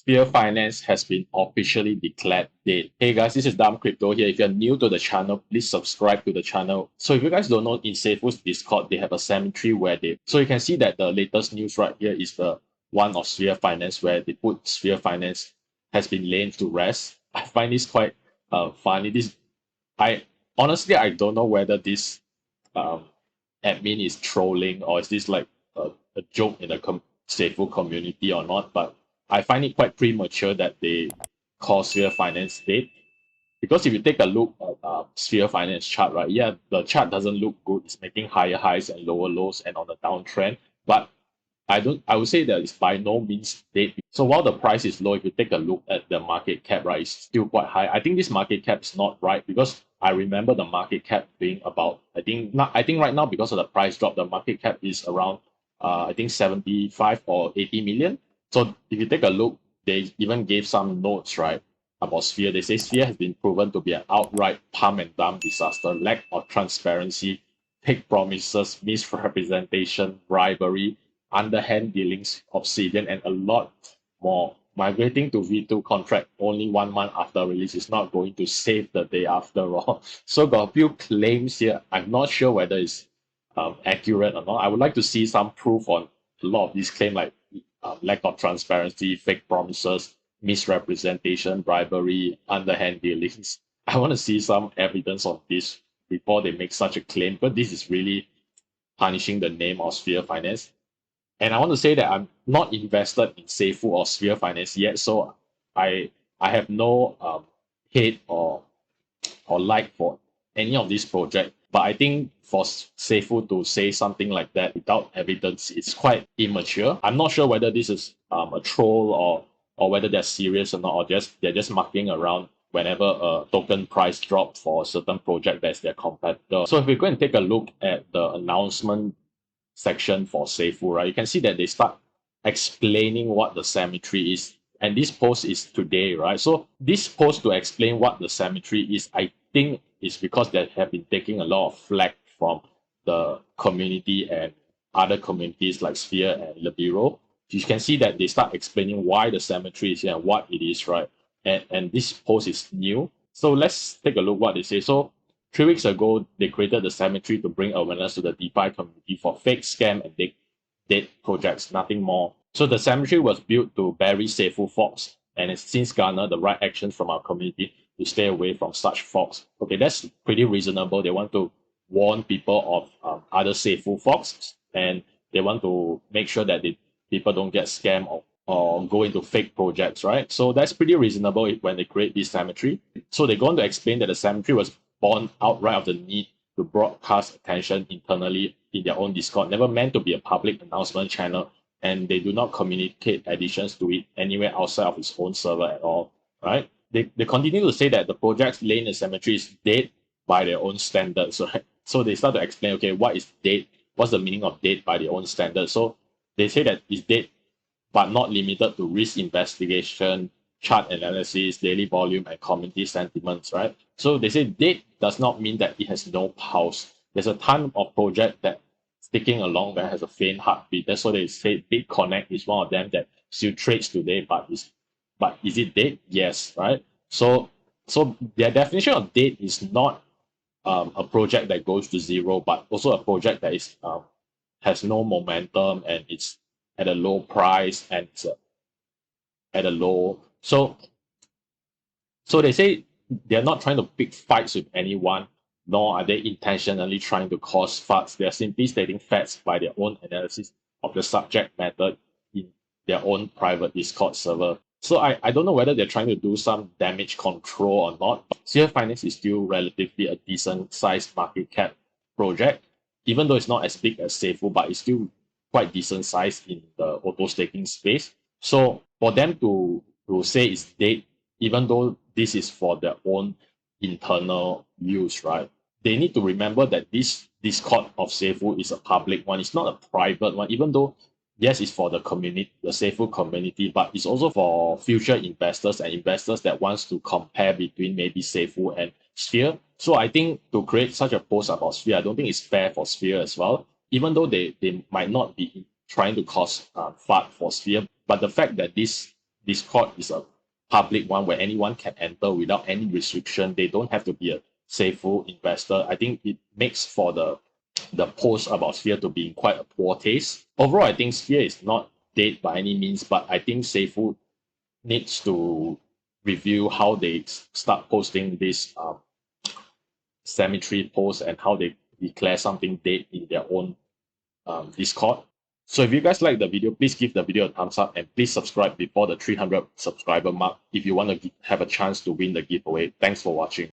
Sphere Finance has been officially declared dead. Hey guys, this is Dam Crypto here. If you're new to the channel, please subscribe to the channel. So if you guys don't know, in Safuu's Discord, they have a cemetery where so you can see that the latest news right here is the one of Sphere Finance where they put Sphere Finance has been laid to rest. I find this quite funny. I honestly I don't know whether this um admin is trolling or is this like a joke in the Safeu community or not, but I find it quite premature that they call Sphere Finance dead. Because if you take a look at Sphere Finance chart, right, yeah, the chart doesn't look good. It's making higher highs and lower lows and on the downtrend. But I would say that it's by no means dead. So while the price is low, if you take a look at the market cap, right, it's still quite high. I think this market cap is not right because I remember the market cap being about I think right now because of the price drop, the market cap is around I think 75 or 80 million. So if you take a look, they even gave some notes, right, about Sphere. They say Sphere has been proven to be an outright pump and dump disaster, lack of transparency, fake promises, misrepresentation, bribery, underhand dealings, obsidian, and a lot more. Migrating to V2 contract only 1 month after release is not going to save the day after all. So got a few claims here. I'm not sure whether it's accurate or not. I would like to see some proof on a lot of these claims like lack of transparency, fake promises, misrepresentation, bribery, underhand dealings. I want to see some evidence of this before they make such a claim, but this is really tarnishing the name of Sphere Finance. And I want to say that I'm not invested in Safuu or Sphere Finance yet, so I have no hate or like for any of these projects. But I think for Safuu to say something like that without evidence, it's quite immature. I'm not sure whether this is a troll or whether they're serious or not, or they're just mucking around whenever a token price drop for a certain project that's their competitor. So if we go and take a look at the announcement section for Safuu, right, you can see that they start explaining what the cemetery is. And this post is today, right? So this post to explain what the cemetery is, I think is because they have been taking a lot of flack from the community and other communities like Sphere and Le Bureau. You can see that they start explaining why the cemetery is here and what it is, right? And this post is new. So let's take a look what they say. So 3 weeks ago, they created the cemetery to bring awareness to the DeFi community for fake scam and dead projects, nothing more. So the cemetery was built to bury Safuu forks, and it's since garnered the right action from our community to stay away from such forks. Okay, that's pretty reasonable. They want to warn people of other Safuu forks, and they want to make sure that people don't get scammed or go into fake projects, right? So that's pretty reasonable when they create this cemetery. So they're going to explain that the cemetery was born outright of the need to broadcast attention internally in their own Discord, never meant to be a public announcement channel, and they do not communicate additions to it anywhere outside of its own server at all, right? They continue to say that the project's lane and cemetery is dead by their own standards, right? So they start to explain, okay, what is dead? What's the meaning of dead by their own standards? So they say that it's dead, but not limited to risk investigation, chart analysis, daily volume, and community sentiments, right? So they say dead does not mean that it has no pulse. There's a ton of project that sticking along that has a faint heartbeat. That's why they say BitConnect is one of them that still trades today, but is it dead? Yes, right? So their definition of dead is not a project that goes to zero, but also a project that is has no momentum and it's at a low price and it's at a low. So they say they're not trying to pick fights with anyone, nor are they intentionally trying to cause fuss. They're simply stating facts by their own analysis of the subject matter in their own private Discord server. So I don't know whether they're trying to do some damage control or not. Sphere Finance is still relatively a decent sized market cap project, even though it's not as big as Safuu, but it's still quite decent size in the auto staking space. So for them to say it's dead, even though this is for their own internal use, right? They need to remember that this Discord of Safuu is a public one. It's not a private one, even though yes, it's for the community, the Safuu community, but it's also for future investors and investors that wants to compare between maybe Safuu and Sphere. So I think to create such a post about Sphere, I don't think it's fair for Sphere as well, even though they might not be trying to cause FUD for Sphere. But the fact that this Discord is a public one where anyone can enter without any restriction. They don't have to be a Safuu investor. I think it makes for the post about Sphere to be in quite a poor taste. Overall, I think Sphere is not dead by any means, but I think Safuu needs to review how they start posting this cemetery posts and how they declare something dead in their own Discord. So if you guys like the video, please give the video a thumbs up and please subscribe before the 300 subscriber mark if you want to have a chance to win the giveaway. Thanks for watching.